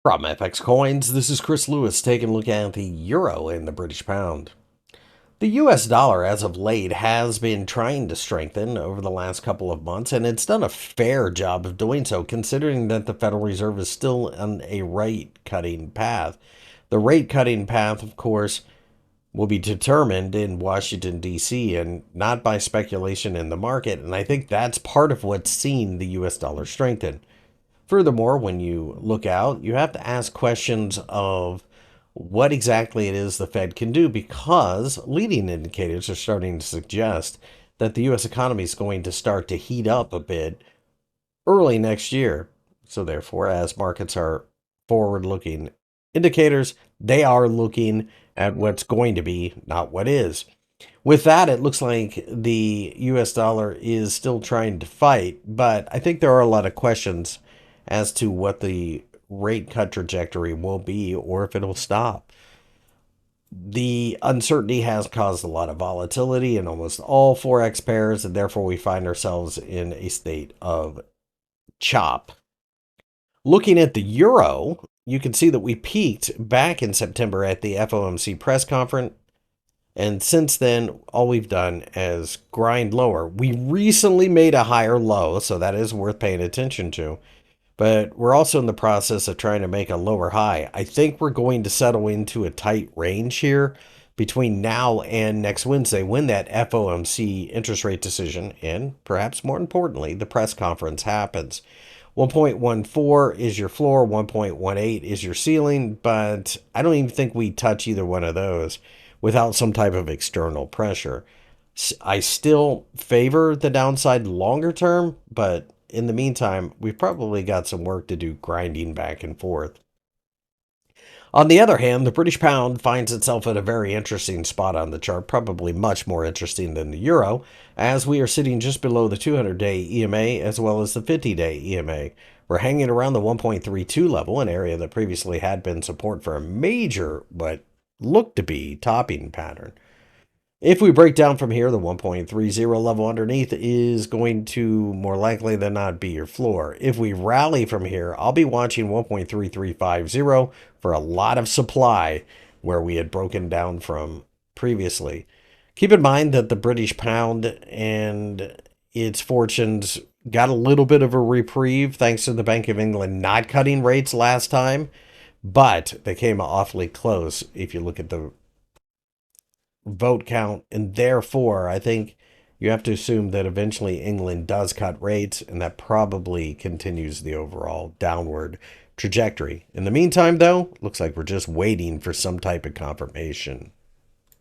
From FXCOINZ, this is Chris Lewis taking a look at the euro and the British pound. The US dollar, as of late, has been trying to strengthen over the last couple of months, and it's done a fair job of doing so, considering that the Federal Reserve is still on a rate cutting path. The rate cutting path, of course, will be determined in Washington, D.C., and not by speculation in the market, and I think that's part of what's seen the US dollar strengthen. Furthermore, when you look out, you have to ask questions of what exactly it is the Fed can do because leading indicators are starting to suggest that the U.S. economy is going to start to heat up a bit early next year. So, therefore, as markets are forward looking indicators, they are looking at what's going to be, not what is. With that, it looks like the US dollar is still trying to fight, but I think there are a lot of questions as to what the rate cut trajectory will be or if it'll stop. The uncertainty has caused a lot of volatility in almost all Forex pairs, and therefore we find ourselves in a state of chop. Looking at the euro, you can see that we peaked back in September at the FOMC press conference. And since then, all we've done is grind lower. We recently made a higher low, so that is worth paying attention to. But we're also in the process of trying to make a lower high. I think we're going to settle into a tight range here between now and next Wednesday when that FOMC interest rate decision and perhaps more importantly, the press conference happens. 1.14 is your floor, 1.18 is your ceiling, but I don't even think we touch either one of those without some type of external pressure. I still favor the downside longer term, but in the meantime, we've probably got some work to do grinding back and forth. On the other hand, the British pound finds itself at a very interesting spot on the chart, probably much more interesting than the euro, as we are sitting just below the 200-day EMA as well as the 50-day EMA. We're hanging around the 1.32 level, an area that previously had been support for a major, but looked to be topping pattern. If we break down from here, the 1.30 level underneath is going to more likely than not be your floor. If we rally from here, I'll be watching 1.3350 for a lot of supply where we had broken down from previously. Keep in mind that the British pound and its fortunes got a little bit of a reprieve thanks to the Bank of England not cutting rates last time, but they came awfully close if you look at the vote count, and therefore I think you have to assume that eventually England does cut rates, and that probably continues the overall downward trajectory. In the meantime, though, looks like we're just waiting for some type of confirmation.